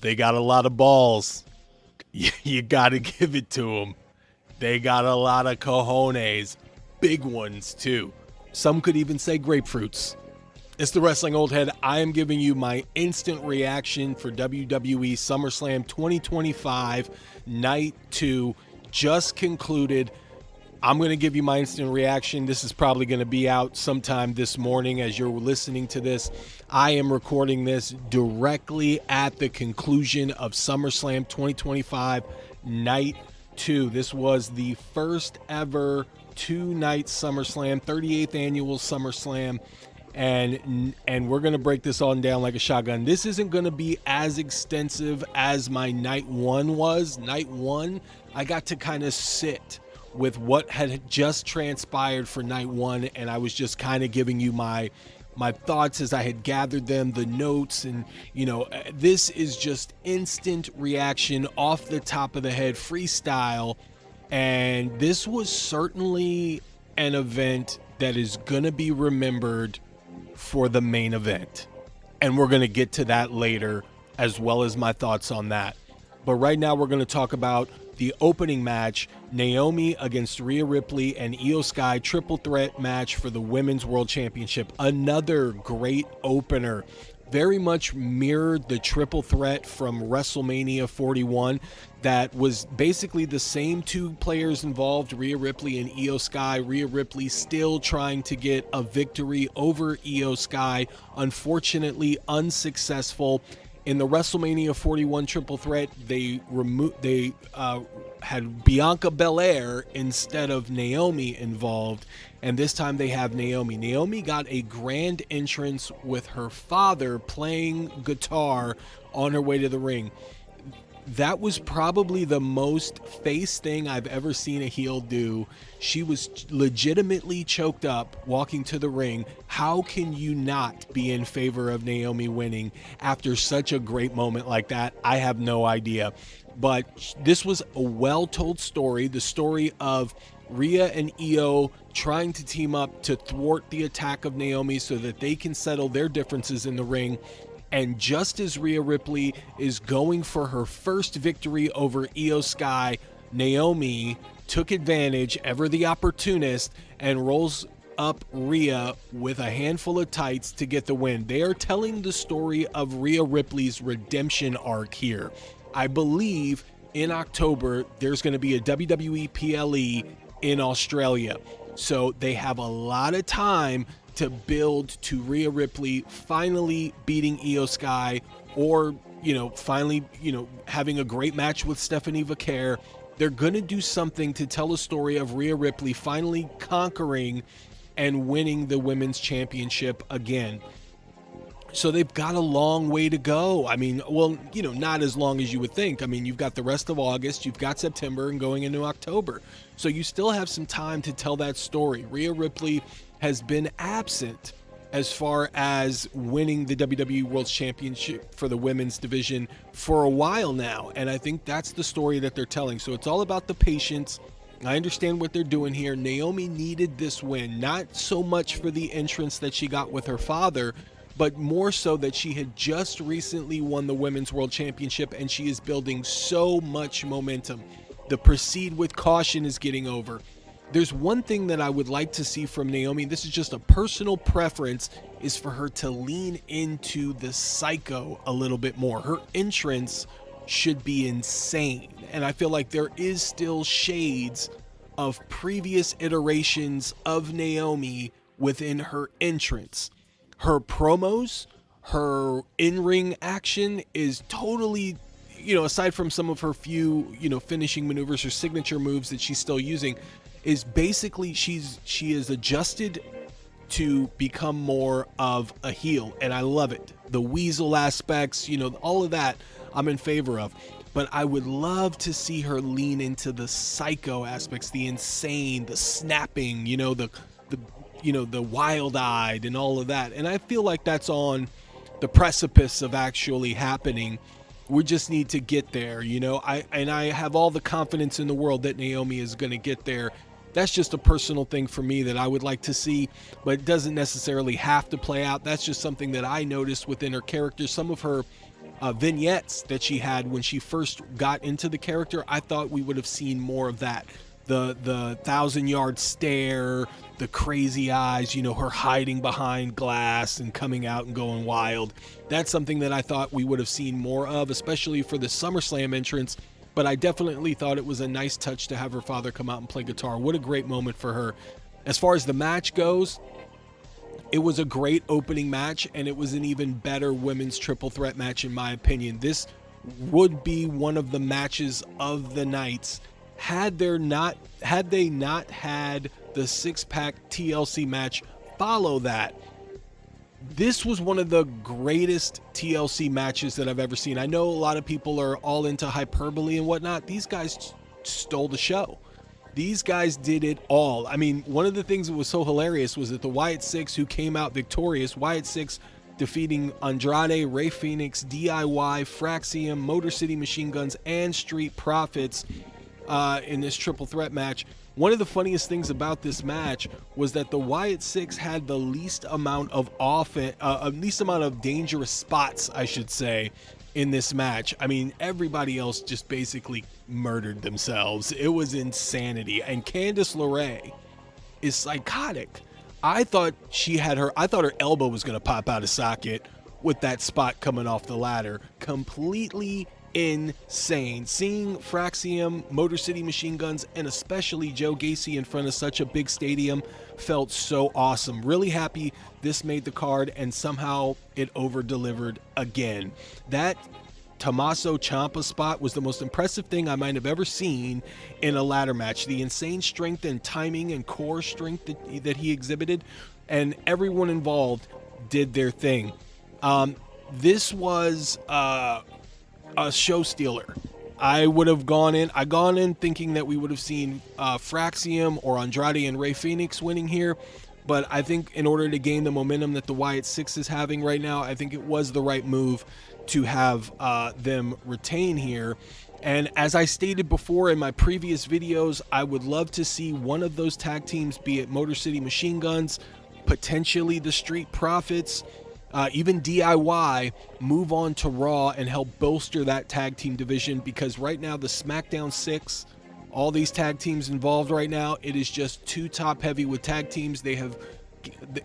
They got a lot of balls. You got to give it to them. They got a lot of cojones. Big ones, too. Some could even say grapefruits. It's the Wrestling Old Head. I am giving you my instant reaction for WWE SummerSlam 2025 Night 2. Just concluded. I'm going to give you my instant reaction. This is probably going to be out sometime this morning as you're listening to this. I am recording this directly at the conclusion of SummerSlam 2025 Night 2. This was the first ever two-night SummerSlam, 38th annual SummerSlam. And we're going to break this on down like a shotgun. This isn't going to be as extensive as my Night 1 was. Night 1, I got to kind of sit with what had just transpired for Night 1, and I was just kind of giving you my thoughts as I had gathered them, the notes, and this is just instant reaction off the top of the head, freestyle. And this was certainly an event that is going to be remembered for the main event. And we're going to get to that later, as well as my thoughts on that. But right now we're going to talk about the opening match, Naomi against Rhea Ripley and Io Sky triple threat match for the Women's World Championship. Another great opener. Very much mirrored the triple threat from WrestleMania 41 that was basically the same two players involved, Rhea Ripley and Io Sky. Rhea Ripley still trying to get a victory over Io Sky. Unfortunately, unsuccessful. In the WrestleMania 41 triple threat, they had Bianca Belair instead of Naomi involved, and this time they have Naomi. Naomi got a grand entrance with her father playing guitar on her way to the ring. That was probably the most face thing I've ever seen a heel do. She was legitimately choked up walking to the ring. How can you not be in favor of Naomi winning after such a great moment like that? I have no idea. But this was a well-told story, the story of Rhea and Io trying to team up to thwart the attack of Naomi so that they can settle their differences in the ring. And just as Rhea Ripley is going for her first victory over Io Sky, Naomi took advantage, ever the opportunist, and rolls up Rhea with a handful of tights to get the win. They are telling the story of Rhea Ripley's redemption arc here. I believe in October there's going to be a WWE PLE in Australia. So they have a lot of time to build to Rhea Ripley finally beating Io Sky, or finally having a great match with Stephanie Vaquer. They're gonna do something to tell a story of Rhea Ripley finally conquering and winning the women's championship again. So they've got a long way to go. I mean, well, not as long as you would think. I mean, you've got the rest of August, you've got September, and going into October. So you still have some time to tell that story. Rhea Ripley has been absent as far as winning the WWE World Championship for the women's division for a while now. And I think that's the story that they're telling. So it's all about the patience. I understand what they're doing here. Naomi needed this win, not so much for the entrance that she got with her father, but more so that she had just recently won the Women's World Championship and she is building so much momentum. The proceed with caution is getting over. There's one thing that I would like to see from Naomi, this is just a personal preference, is for her to lean into the psycho a little bit more. Her entrance should be insane, and I feel like there is still shades of previous iterations of Naomi within her entrance. Her promos, her in-ring action is totally, aside from some of her few, finishing maneuvers or signature moves that she's still using, is basically she is adjusted to become more of a heel, and I love it. The weasel aspects, all of that I'm in favor of. But I would love to see her lean into the psycho aspects, the insane, the snapping, the wild-eyed and all of that. And I feel like that's on the precipice of actually happening. We just need to get there, I have all the confidence in the world that Naomi is going to get there. That's just a personal thing for me that I would like to see, but it doesn't necessarily have to play out. That's just something that I noticed within her character. Some of her vignettes that she had when she first got into the character. I thought we would have seen more of that. The 1,000-yard stare, the crazy eyes, her hiding behind glass and coming out and going wild. That's something that I thought we would have seen more of, especially for the SummerSlam entrance. But I definitely thought it was a nice touch to have her father come out and play guitar. What a great moment for her. As far as the match goes, it was a great opening match, and it was an even better women's triple threat match in my opinion. This would be one of the matches of the nights had they not had the six-pack TLC match follow that. This was one of the greatest TLC matches that I've ever seen. I know a lot of people are all into hyperbole and whatnot. These guys stole the show. These guys did it all. I mean, one of the things that was so hilarious was that the Wyatt Six, who came out victorious, Wyatt Six defeating Andrade, Rey Fenix, DIY, Fraxium, Motor City Machine Guns, and Street Profits in this triple threat match. One of the funniest things about this match was that the Wyatt Six had the least amount of dangerous spots, I should say, in this match. I mean, everybody else just basically murdered themselves. It was insanity. And Candice LeRae is psychotic. I thought her elbow was going to pop out of socket with that spot coming off the ladder. Completely insane. Seeing Fraxium, Motor City Machine Guns, and especially Joe Gacy in front of such a big stadium felt so awesome. Really happy this made the card, and somehow it over-delivered again. That Tommaso Ciampa spot was the most impressive thing I might have ever seen in a ladder match. The insane strength and timing and core strength that he exhibited, and everyone involved did their thing. This was a show stealer. I gone in thinking that we would have seen Fraxium or Andrade and Rey Fenix winning here, but I think in order to gain the momentum that the Wyatt Six is having right now, I think it was the right move to have them retain here. And as I stated before in my previous videos, I would love to see one of those tag teams, be it Motor City Machine Guns, potentially the Street Profits, even DIY, move on to Raw and help bolster that tag team division, because right now the SmackDown 6, all these tag teams involved right now, it is just too top heavy with tag teams. They have,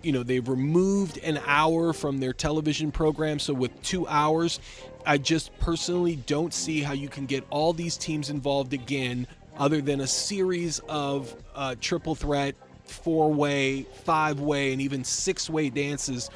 they've removed an hour from their television program. So with 2 hours, I just personally don't see how you can get all these teams involved again, other than a series of triple threat, 4-way, 5-way, and even 6-way dances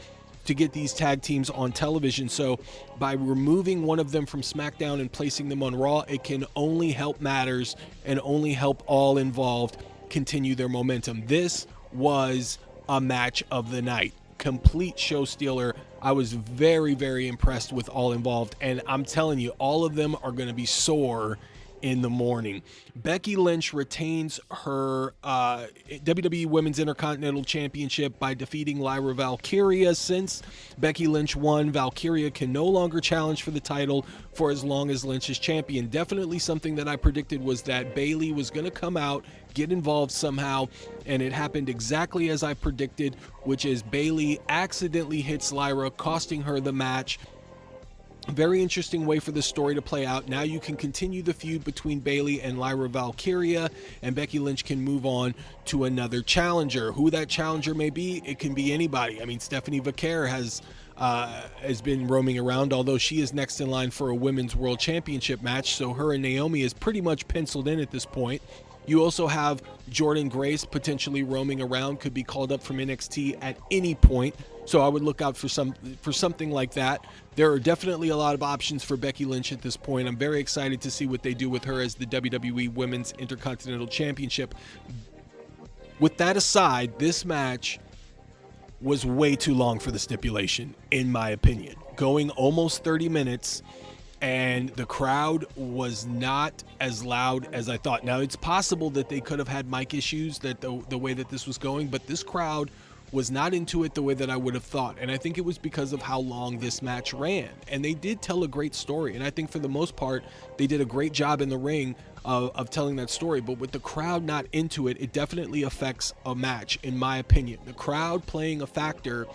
to get these tag teams on television. So by removing one of them from SmackDown and placing them on Raw, it can only help matters and only help all involved continue their momentum. This was a match of the night. Complete show stealer. I was very, very impressed with all involved, and I'm telling you, all of them are going to be sore in the morning. Becky Lynch retains her WWE Women's Intercontinental Championship by defeating Lyra Valkyria. Since Becky Lynch won, Valkyria can no longer challenge for the title for as long as Lynch is champion. Definitely something that I predicted was that Bayley was going to come out, get involved somehow, and it happened exactly as I predicted, which is Bayley accidentally hits Lyra, costing her the match. Very interesting way for this story to play out. Now you can continue the feud between Bayley and Lyra Valkyria, and Becky Lynch can move on to another challenger. Who that challenger may be, it can be anybody. I mean, Stephanie Vaquer has been roaming around, although she is next in line for a Women's World Championship match, so her and Naomi is pretty much penciled in at this point. You also have Jordynne Grace potentially roaming around, could be called up from NXT at any point. So I would look out for something like that. There are definitely a lot of options for Becky Lynch at this point. I'm very excited to see what they do with her as the WWE Women's Intercontinental Championship. With that aside, this match was way too long for the stipulation, in my opinion. Going almost 30 minutes, and the crowd was not as loud as I thought. Now, it's possible that they could have had mic issues, that the way that this was going, but this crowd was not into it the way that I would have thought. And I think it was because of how long this match ran. And they did tell a great story. And I think for the most part, they did a great job in the ring of telling that story. But with the crowd not into it, it definitely affects a match, in my opinion. The crowd playing a factor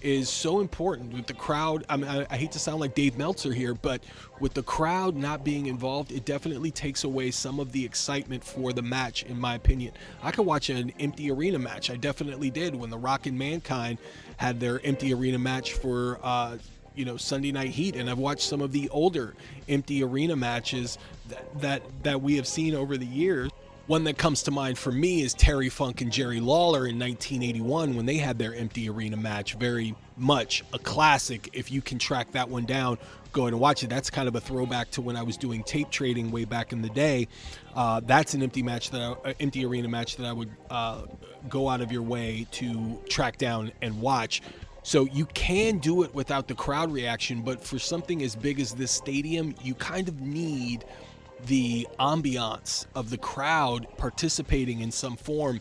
is so important with the crowd. I mean, I hate to sound like Dave Meltzer here, but with the crowd not being involved, it definitely takes away some of the excitement for the match, in my opinion. I could watch an empty arena match. I definitely did when The Rock and Mankind had their empty arena match for Sunday Night Heat, and I've watched some of the older empty arena matches that we have seen over the years. One that comes to mind for me is Terry Funk and Jerry Lawler in 1981 when they had their empty arena match. Very much a classic. If you can track that one down, go and watch it. That's kind of a throwback to when I was doing tape trading way back in the day. That's an empty arena match that I would go out of your way to track down and watch. So you can do it without the crowd reaction, but for something as big as this stadium, you kind of need the ambiance of the crowd participating in some form.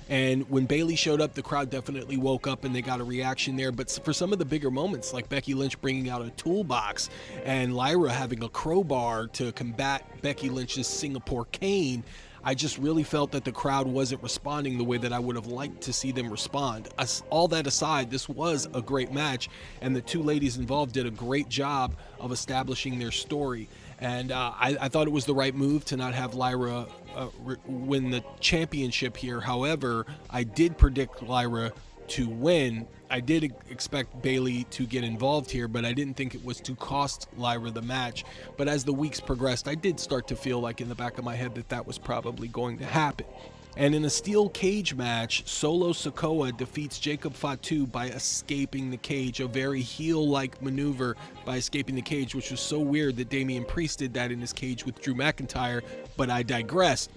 And when Bayley showed up, the crowd definitely woke up and they got a reaction there. But for some of the bigger moments, like Becky Lynch bringing out a toolbox and Lyra having a crowbar to combat Becky Lynch's Singapore cane, I just really felt that the crowd wasn't responding the way that I would have liked to see them respond. All that aside, this was a great match, and the two ladies involved did a great job of establishing their story. And I thought it was the right move to not have Lyra win the championship here. However, I did predict Lyra to win. I did expect Bayley to get involved here, but I didn't think it was to cost Lyra the match. But as the weeks progressed, I did start to feel like in the back of my head that was probably going to happen. And in a steel cage match, Solo Sikoa defeats Jacob Fatu by escaping the cage, a very heel-like maneuver by escaping the cage, which was so weird that Damian Priest did that in his cage with Drew McIntyre, but I digress.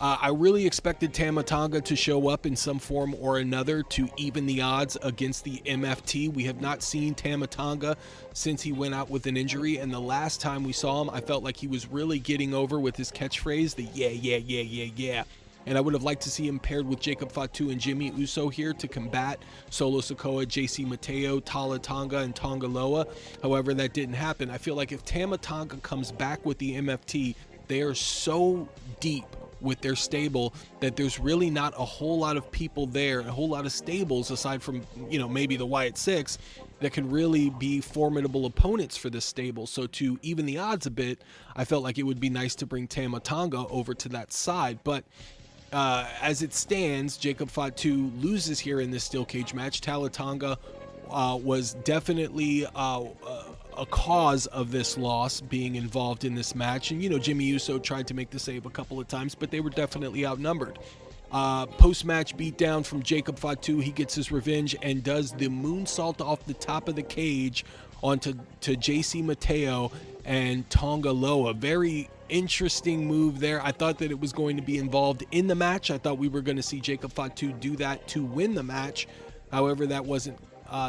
I really expected Tama Tonga to show up in some form or another to even the odds against the MFT. We have not seen Tama Tonga since he went out with an injury, and the last time we saw him, I felt like he was really getting over with his catchphrase, the yeah. And I would have liked to see him paired with Jacob Fatu and Jimmy Uso here to combat Solo Sikoa, JC Mateo, Tala Tonga, and Tonga Loa. However, that didn't happen. I feel like if Tama Tonga comes back with the MFT, they are so deep with their stable that there's really not a whole lot of people there, a whole lot of stables aside from, maybe the Wyatt Six, that can really be formidable opponents for this stable. So to even the odds a bit, I felt like it would be nice to bring Tama Tonga over to that side. But as it stands, Jacob Fatu loses here in this steel cage match. Tama Tonga was definitely a cause of this loss, being involved in this match. And, Jimmy Uso tried to make the save a couple of times, but they were definitely outnumbered. Post-match beatdown from Jacob Fatu. He gets his revenge and does the moonsault off the top of the cage onto JC Mateo and Tonga Loa. Very interesting move there. I thought that it was going to be involved in the match. I thought we were going to see Jacob Fatu do that to win the match. However, that wasn't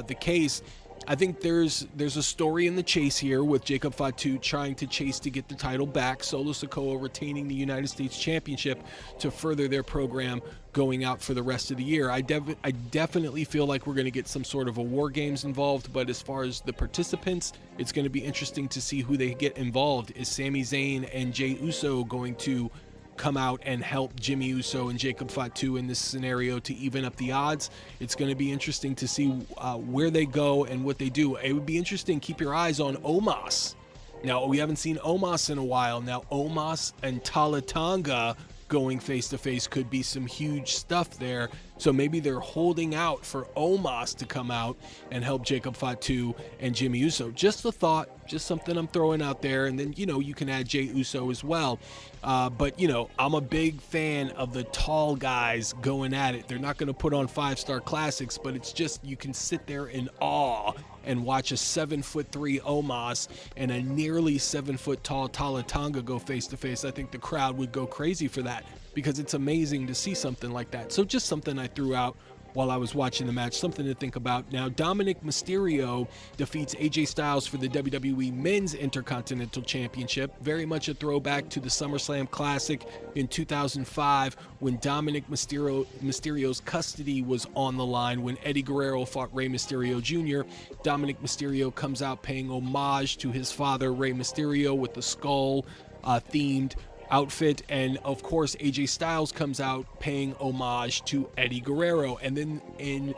the case. I think there's a story in the chase here with Jacob Fatu trying to chase to get the title back, Solo Sikoa retaining the United States Championship to further their program going out for the rest of the year. I definitely feel like we're going to get some sort of a War Games involved, but as far as the participants, it's going to be interesting to see who they get involved. Is Sami Zayn and Jey Uso going to come out and help Jimmy Uso and Jacob Fatu in this scenario to even up the odds? It's going to be interesting to see where they go and what they do. It would be interesting. Keep your eyes on Omos. Now, we haven't seen Omos in a while. Now, Omos and Tala Tonga going face-to-face could be some huge stuff there. So maybe they're holding out for Omos to come out and help Jacob Fatu and Jimmy Uso. Just a thought, just something I'm throwing out there. And then, you can add Jey Uso as well. But, I'm a big fan of the tall guys going at it. They're not going to put on 5-star classics, but it's just, you can sit there in awe and watch a 7'3" Omos and a nearly 7-foot tall Tala Tonga go face-to-face. I think the crowd would go crazy for that, because it's amazing to see something like that. So just something I threw out while I was watching the match, something to think about. Now, Dominic Mysterio defeats AJ Styles for the WWE Men's Intercontinental Championship. Very much a throwback to the SummerSlam Classic in 2005 when Dominic Mysterio's custody was on the line when Eddie Guerrero fought Rey Mysterio Jr. Dominic Mysterio comes out paying homage to his father, Rey Mysterio, with the skull themed outfit, and of course AJ Styles comes out paying homage to Eddie Guerrero. And then in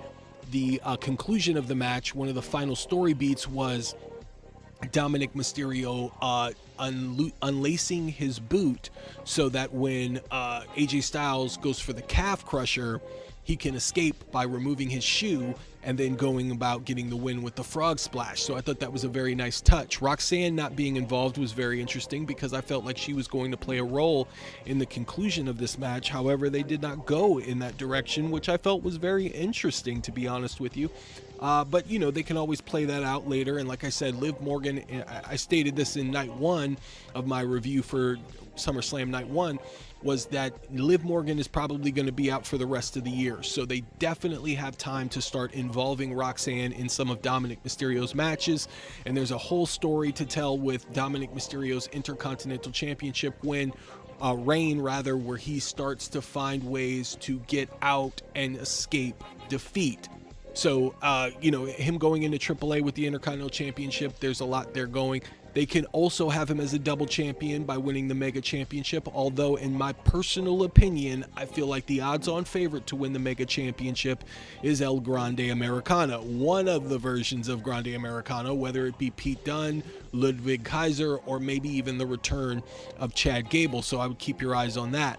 the conclusion of the match, one of the final story beats was Dominic Mysterio unlacing his boot so that when AJ Styles goes for the calf crusher, he can escape by removing his shoe and then going about getting the win with the frog splash. So I thought that was a very nice touch. Roxanne not being involved was very interesting because I felt like she was going to play a role in the conclusion of this match. However, they did not go in that direction, which I felt was very interesting, to be honest with you. But, you know, they can always play that out later. And like I said, Liv Morgan, I stated this in night one of my review for SummerSlam night one, was that Liv Morgan is probably going to be out for the rest of the year. So they definitely have time to start involving Roxanne in some of Dominic Mysterio's matches. And there's a whole story to tell with Dominic Mysterio's Intercontinental Championship reign, where he starts to find ways to get out and escape defeat. So, you know, him going into AAA with the Intercontinental Championship, there's a lot there going. They can also have him as a double champion by winning the Mega Championship, although in my personal opinion, I feel like the odds-on favorite to win the Mega Championship is El Grande Americano, one of the versions of Grande Americano, whether it be Pete Dunne, Ludwig Kaiser, or maybe even the return of Chad Gable, so I would keep your eyes on that.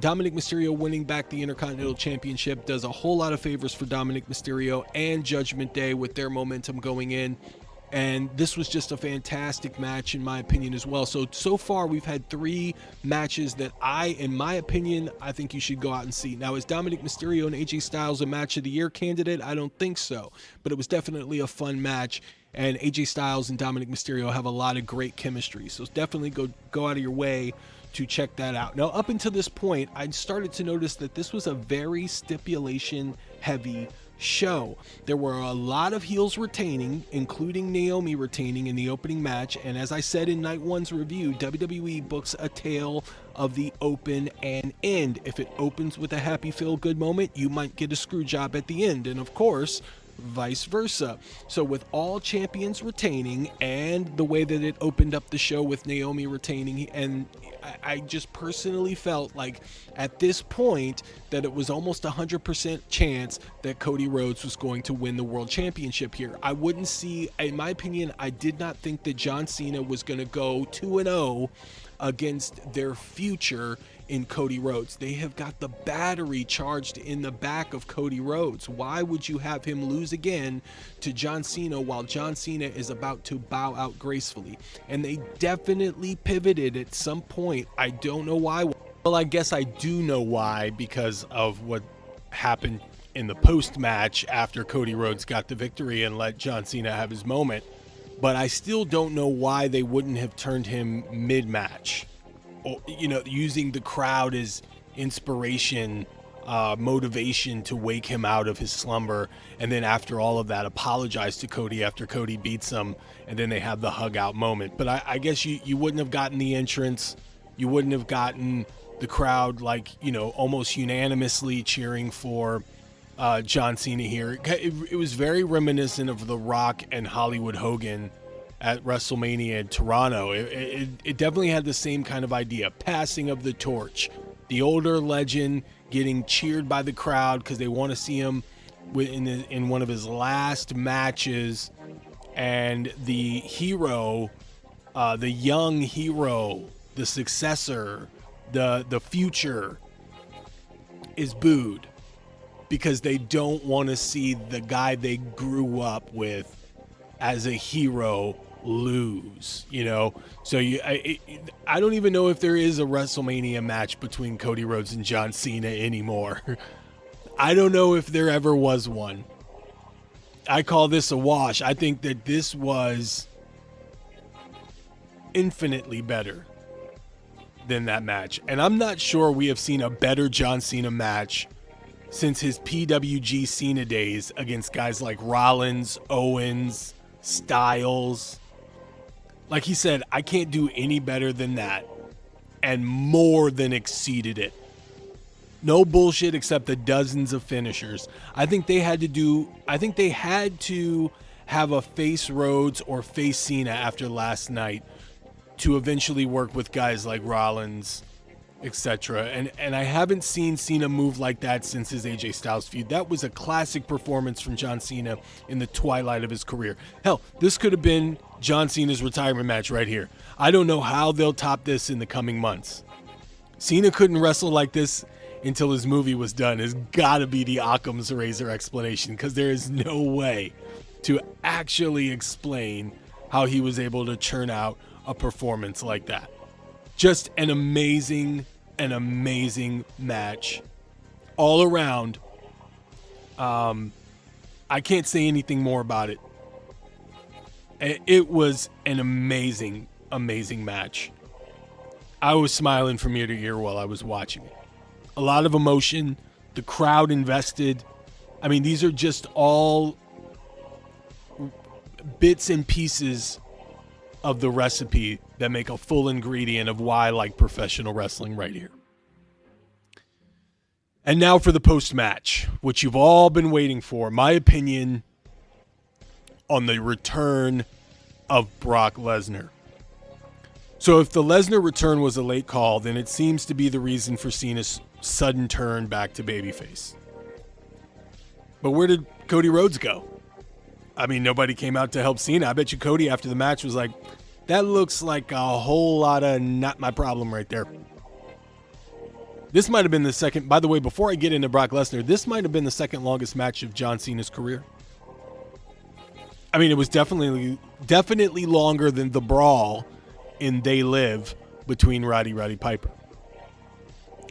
Dominic Mysterio winning back the Intercontinental Championship does a whole lot of favors for Dominic Mysterio and Judgment Day with their momentum going in. And this was just a fantastic match, in my opinion, as well. So far, we've had 3 matches that in my opinion, I think you should go out and see. Now, is Dominic Mysterio and AJ Styles a Match of the Year candidate? I don't think so. But it was definitely a fun match. And AJ Styles and Dominic Mysterio have a lot of great chemistry. So definitely go out of your way to check that out. Now, up until this point, I started to notice that this was a very stipulation-heavy show. There were a lot of heels retaining, including Naomi retaining in the opening match, and as I said in night one's review, WWE books a tale of the open and end. If it opens with a happy feel-good moment, you might get a screw job at the end, and of course, vice versa. So with all champions retaining and the way that it opened up the show with Naomi retaining, and I just personally felt like at this point that it was almost 100% chance that Cody Rhodes was going to win the world championship here. I wouldn't see, in my opinion, I did not think that John Cena was going to go 2-0 against their future in Cody Rhodes. They have got the battery charged in the back of Cody Rhodes. Why would you have him lose again to John Cena while John Cena is about to bow out gracefully? And they definitely pivoted at some point. I don't know why. Well, I guess I do know why, because of what happened in the post-match after Cody Rhodes got the victory and let John Cena have his moment. But I still don't know why they wouldn't have turned him mid-match. You know, using the crowd as inspiration, motivation to wake him out of his slumber, and then after all of that, apologize to Cody after Cody beats him, and then they have the hug out moment. But I guess you wouldn't have gotten the entrance, you wouldn't have gotten the crowd, like, you know, almost unanimously cheering for John Cena here. It was very reminiscent of The Rock and Hollywood Hogan at WrestleMania in Toronto. It definitely had the same kind of idea, passing of the torch. The older legend getting cheered by the crowd because they want to see him in one of his last matches, and the hero, the young hero, the successor, the future is booed because they don't want to see the guy they grew up with as a hero lose, you know. So I don't even know if there is a WrestleMania match between Cody Rhodes and John Cena anymore. I don't know if there ever was one. I call this a wash. I think that this was infinitely better than that match, and I'm not sure we have seen a better John Cena match since his PWG Cena days against guys like Rollins, Owens, Styles. Like he said, I can't do any better than that, and more than exceeded it. No bullshit, except the dozens of finishers. I think they had to have a face Rhodes or face Cena after last night to eventually work with guys like Rollins etc. And I haven't seen Cena move like that since his AJ Styles feud. That was a classic performance from John Cena in the twilight of his career. Hell, this could have been John Cena's retirement match right here. I don't know how they'll top this in the coming months. Cena couldn't wrestle like this until his movie was done. It's got to be the Occam's razor explanation, because there is no way to actually explain how he was able to churn out a performance like that. Just an amazing match all around. I can't say anything more about it. It was an amazing match. I was smiling from ear to ear while I was watching it. A lot of emotion, the crowd invested. I mean, these are just all bits and pieces of the recipe that make a full ingredient of why I like professional wrestling right here. And now for the post-match, which you've all been waiting for. My opinion on the return of Brock Lesnar. So if the Lesnar return was a late call, then it seems to be the reason for Cena's sudden turn back to babyface. But where did Cody Rhodes go? I mean, nobody came out to help Cena. I bet you Cody after the match was like, that looks like a whole lot of not my problem right there. This might have been the second, by the way, before I get into Brock Lesnar, this might have been the second longest match of John Cena's career. I mean, it was definitely longer than the brawl in They Live between Roddy Piper.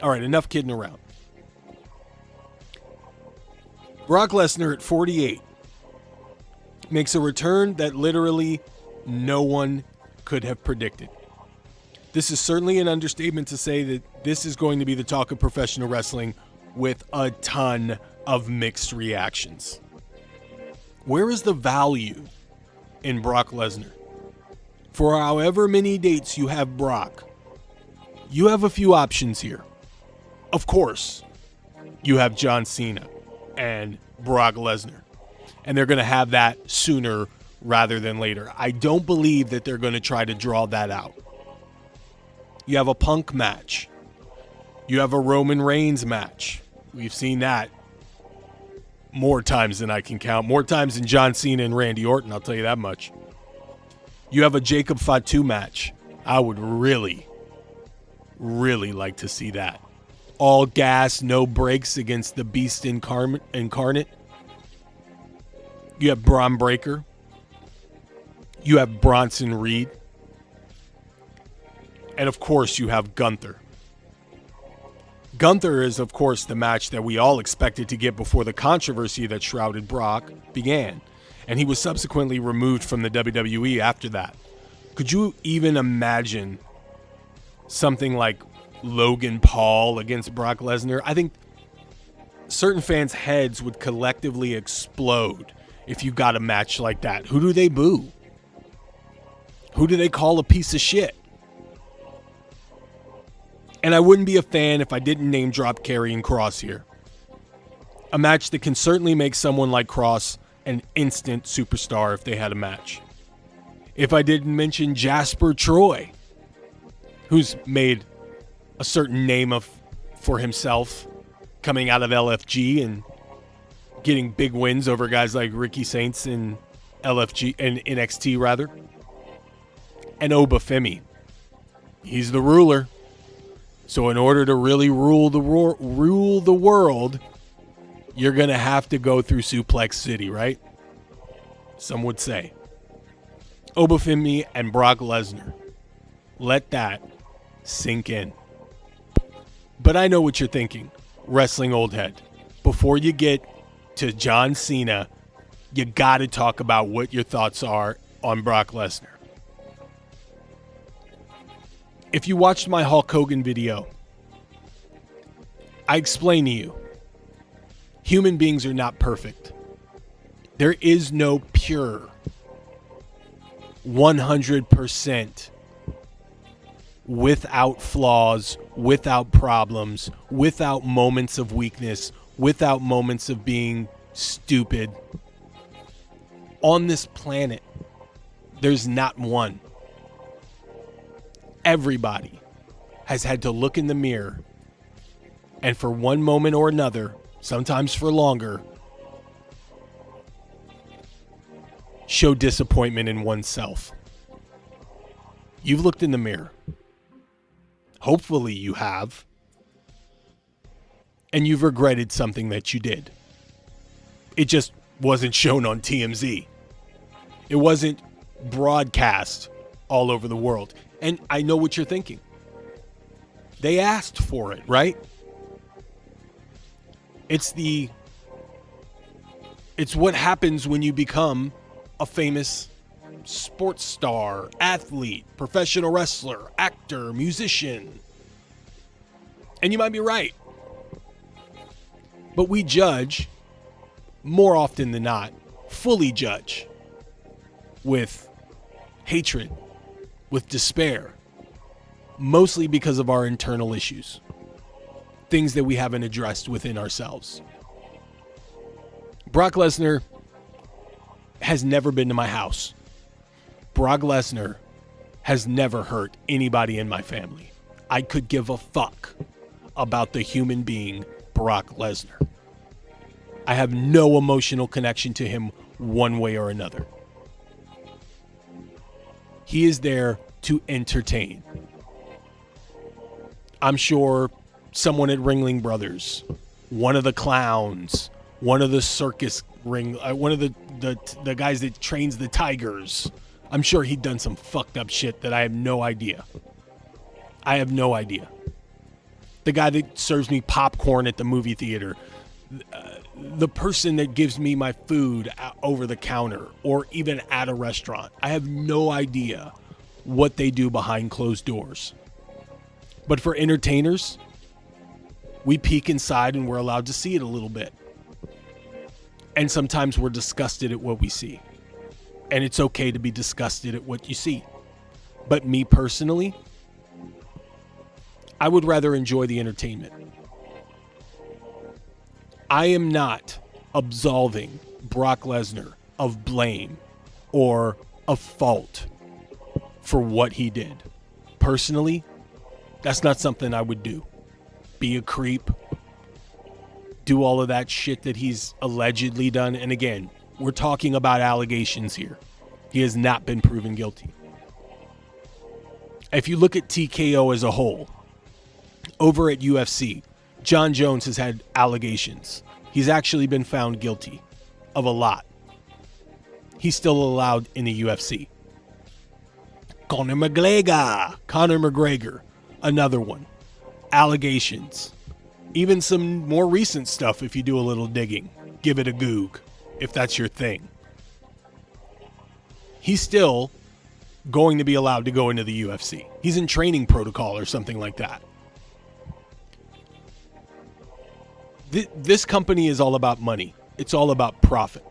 All right, enough kidding around. Brock Lesnar at 48 makes a return that literally no one could have predicted. This is certainly an understatement to say that this is going to be the talk of professional wrestling with a ton of mixed reactions. Where is the value in Brock Lesnar? For however many dates you have Brock, you have a few options here. Of course, you have John Cena and Brock Lesnar, and they're going to have that sooner rather than later. I don't believe that they're going to try to draw that out. You have a Punk match. You have a Roman Reigns match. We've seen that more times than I can count. More times than John Cena and Randy Orton, I'll tell you that much. You have a Jacob Fatu match. I would really like to see that. All gas, no brakes against the Beast incarnate. You have Braun Breaker. You have Bronson Reed. And of course, you have Gunther. Gunther is, of course, the match that we all expected to get before the controversy that shrouded Brock began. And he was subsequently removed from the WWE after that. Could you even imagine something like Logan Paul against Brock Lesnar? I think certain fans' heads would collectively explode if you got a match like that. Who do they boo? Who do they call a piece of shit? And I wouldn't be a fan if I didn't name drop Karrion Kross here. A match that can certainly make someone like Kross an instant superstar if they had a match. If I didn't mention Jasper Troy, who's made a certain name for himself coming out of LFG and getting big wins over guys like Ricky Saints in LFG and NXT rather. And Obafemi. He's the ruler. So in order to really rule the world, you're going to have to go through Suplex City, right? Some would say. Obafemi and Brock Lesnar. Let that sink in. But I know what you're thinking, wrestling old head. Before you get to John Cena, you got to talk about what your thoughts are on Brock Lesnar. If you watched my Hulk Hogan video, I explained to you, human beings are not perfect. There is no pure 100% without flaws, without problems, without moments of weakness, without moments of being stupid. On this planet, there's not one. Everybody has had to look in the mirror and for one moment or another, sometimes for longer, show disappointment in oneself. You've looked in the mirror. Hopefully you have. And you've regretted something that you did. It just wasn't shown on TMZ. It wasn't broadcast all over the world. And I know what you're thinking. They asked for it, right? It's what happens when you become a famous sports star, athlete, professional wrestler, actor, musician. And you might be right. But we judge, more often than not, fully judge with hatred, with despair, mostly because of our internal issues, things that we haven't addressed within ourselves. Brock Lesnar has never been to my house. Brock Lesnar has never hurt anybody in my family. I could give a fuck about the human being Brock Lesnar. I have no emotional connection to him one way or another. He is there to entertain. I'm sure someone at Ringling Brothers, one of the clowns, one of the circus one of the guys that trains the tigers, I'm sure he'd done some fucked up shit that I have no idea. I have no idea. The guy that serves me popcorn at the movie theater, the person that gives me my food over the counter or even at a restaurant. I have no idea what they do behind closed doors. But for entertainers, we peek inside and we're allowed to see it a little bit. And sometimes we're disgusted at what we see. And it's okay to be disgusted at what you see. But me personally, I would rather enjoy the entertainment. I am not absolving Brock Lesnar of blame or of fault for what he did. Personally, that's not something I would do. Be a creep. Do all of that shit that he's allegedly done. And again, we're talking about allegations here. He has not been proven guilty. If you look at TKO as a whole, over at UFC, John Jones has had allegations. He's actually been found guilty of a lot. He's still allowed in the UFC. Conor McGregor, another one. Allegations. Even some more recent stuff if you do a little digging. Give it a goog, if that's your thing. He's still going to be allowed to go into the UFC. He's in training protocol or something like that. This company is all about money. It's all about profit.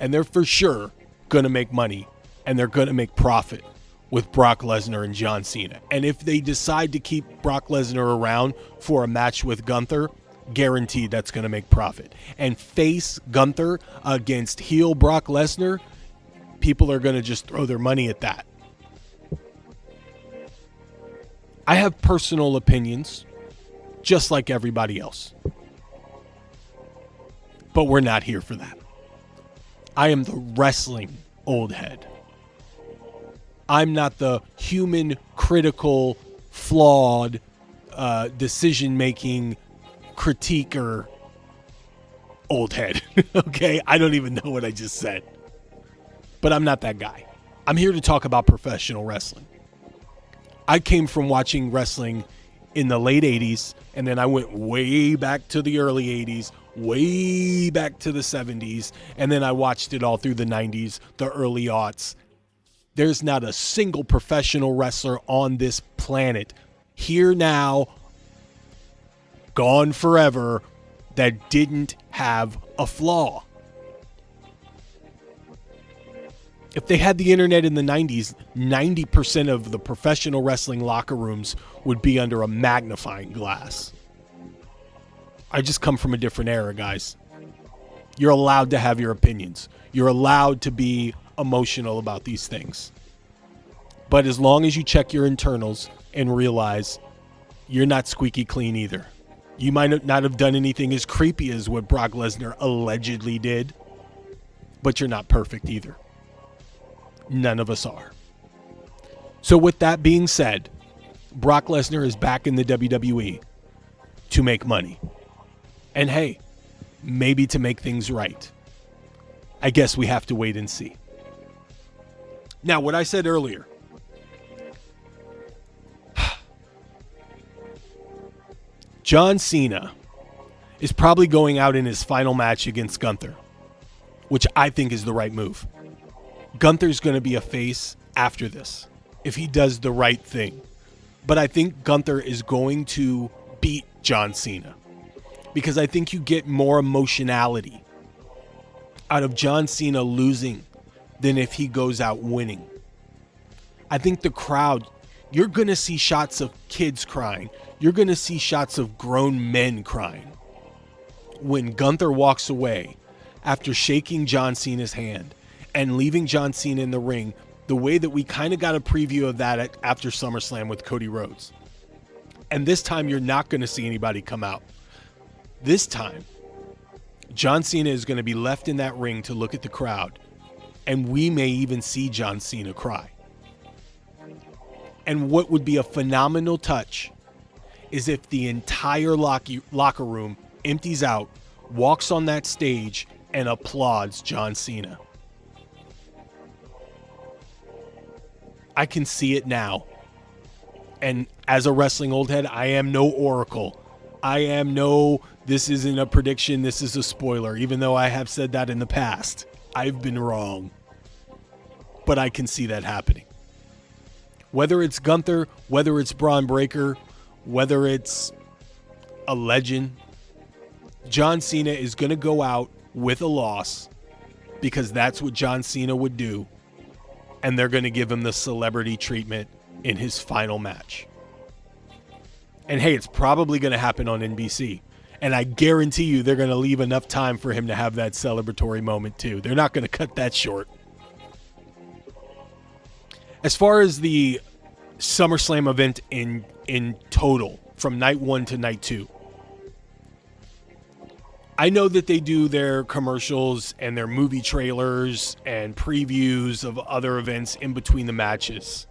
And they're for sure going to make money, and they're going to make profit with Brock Lesnar and John Cena. And if they decide to keep Brock Lesnar around for a match with Gunther, guaranteed that's going to make profit. And face Gunther against heel Brock Lesnar, people are going to just throw their money at that. I have personal opinions, just like everybody else. But we're not here for that. I am the wrestling old head. I'm not the human, critical, flawed, decision-making critiquer old head. Okay? I don't even know what I just said. But I'm not that guy. I'm here to talk about professional wrestling. I came from watching wrestling in the late 80s, and then I went way back to the early 80s, way back to the 70s, and then I watched it all through the 90s, the early aughts. There's not a single professional wrestler on this planet, here now, gone forever, that didn't have a flaw. If they had the internet in the 90s, 90% of the professional wrestling locker rooms would be under a magnifying glass. I just come from a different era, guys. You're allowed to have your opinions. You're allowed to be emotional about these things. But as long as you check your internals and realize you're not squeaky clean either. You might not have done anything as creepy as what Brock Lesnar allegedly did, but you're not perfect either. None of us are. So with that being said, Brock Lesnar is back in the WWE to make money. And hey, maybe to make things right. I guess we have to wait and see. Now, what I said earlier, John Cena is probably going out in his final match against Gunther, which I think is the right move. Gunther's going to be a face after this if he does the right thing. But I think Gunther is going to beat John Cena because I think you get more emotionality out of John Cena losing than if he goes out winning. I think the crowd, you're going to see shots of kids crying. You're going to see shots of grown men crying when Gunther walks away after shaking John Cena's hand and leaving John Cena in the ring the way that we kind of got a preview of that after SummerSlam with Cody Rhodes. And this time you're not going to see anybody come out. This time, John Cena is going to be left in that ring to look at the crowd, and we may even see John Cena cry. And what would be a phenomenal touch is if the entire locker room empties out, walks on that stage, and applauds John Cena. I can see it now. And as a wrestling old head, I am no oracle. This isn't a prediction, this is a spoiler, even though I have said that in the past. I've been wrong. But I can see that happening. Whether it's Gunther, whether it's Braun Breaker, whether it's a legend, John Cena is going to go out with a loss because that's what John Cena would do. And they're going to give him the celebrity treatment in his final match. And hey, it's probably going to happen on NBC. And I guarantee you they're going to leave enough time for him to have that celebratory moment too. They're not going to cut that short. As far as the SummerSlam event in total, from night 1 to night 2, I know that they do their commercials and their movie trailers and previews of other events in between the matches.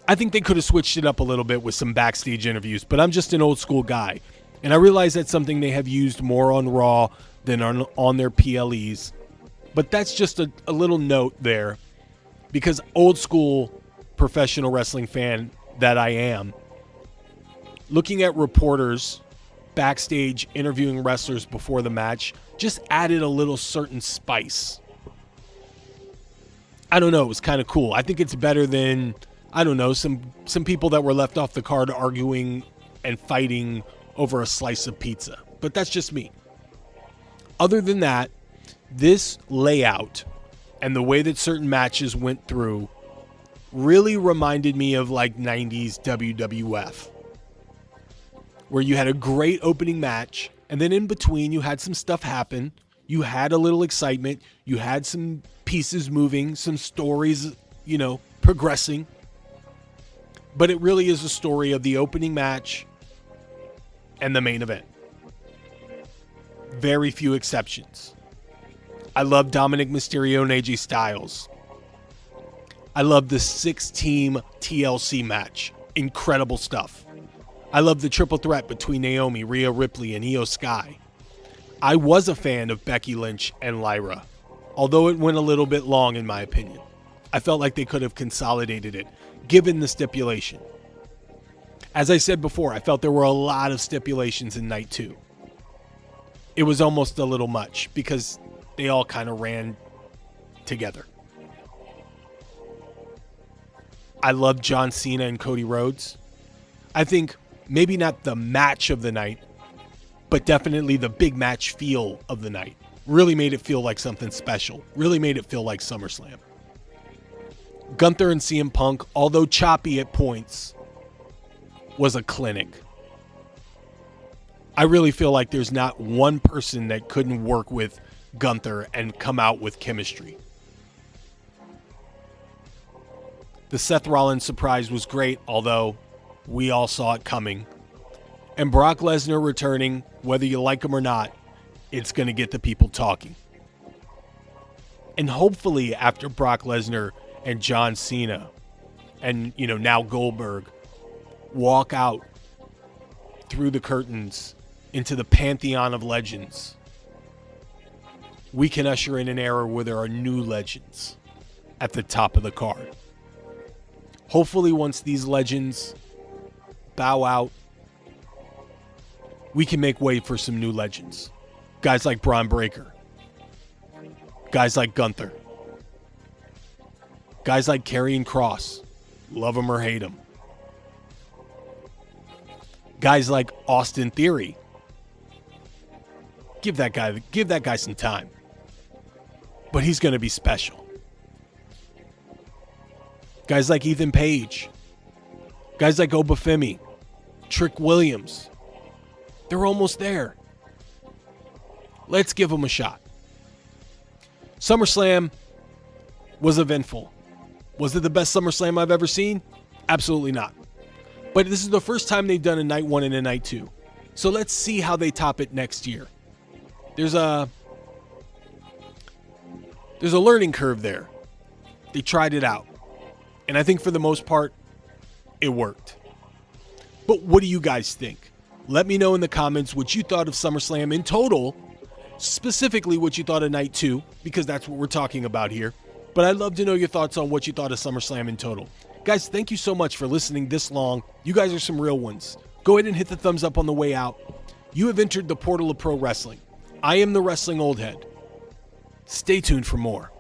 I think they could have switched it up a little bit with some backstage interviews, but I'm just an old school guy. And I realize that's something they have used more on Raw than on their PLEs. But that's just a little note there, because old school professional wrestling fan that I am, looking at reporters backstage interviewing wrestlers before the match just added a little certain spice. I don't know, it was kind of cool. I think it's better than, I don't know, some people that were left off the card arguing and fighting over a slice of pizza. But that's just me. Other than that, this layout and the way that certain matches went through really reminded me of like 90s WWF, where you had a great opening match, and then in between you had some stuff happen. You had a little excitement. You had some pieces moving, some stories, progressing. But it really is a story of the opening match and the main event. Very few exceptions. I love Dominic Mysterio and AJ Styles. I love the 6-team TLC match. Incredible stuff. I love the triple threat between Naomi, Rhea Ripley, and Io Sky. I was a fan of Becky Lynch and Lyra, although it went a little bit long in my opinion. I felt like they could have consolidated it, given the stipulation. As I said before, I felt there were a lot of stipulations in Night 2. It was almost a little much because they all kind of ran together. I love John Cena and Cody Rhodes. I think maybe not the match of the night, but definitely the big match feel of the night. Really made it feel like something special. Really made it feel like SummerSlam. Gunther and CM Punk, although choppy at points, was a clinic. I really feel like there's not one person that couldn't work with Gunther and come out with chemistry. The Seth Rollins surprise was great, although We all saw it coming. And Brock Lesnar returning, whether you like him or not, it's going to get the people talking. And hopefully after Brock Lesnar and John Cena and, now Goldberg walk out through the curtains into the pantheon of legends, we can usher in an era where there are new legends at the top of the card. Hopefully once these legends bow out, we can make way for some new legends. Guys like Braun Breaker. Guys like Gunther. Guys like Karrion Kross. Love him or hate him. Guys like Austin Theory. Give that guy some time. But he's going to be special. Guys like Ethan Page. Guys like Obafemi. Trick Williams. They're almost there. Let's give them a shot. SummerSlam was eventful. Was it the best SummerSlam I've ever seen? Absolutely not. But this is the first time they've done a night 1 and a night 2. So let's see how they top it next year. There's a learning curve there. They tried it out. And I think for the most part, it worked. But what do you guys think? Let me know in the comments what you thought of SummerSlam in total, specifically what you thought of Night 2, because that's what we're talking about here. But I'd love to know your thoughts on what you thought of SummerSlam in total. Guys, thank you so much for listening this long. You guys are some real ones. Go ahead and hit the thumbs up on the way out. You have entered the portal of pro wrestling. I am the Wrestling Old Head. Stay tuned for more.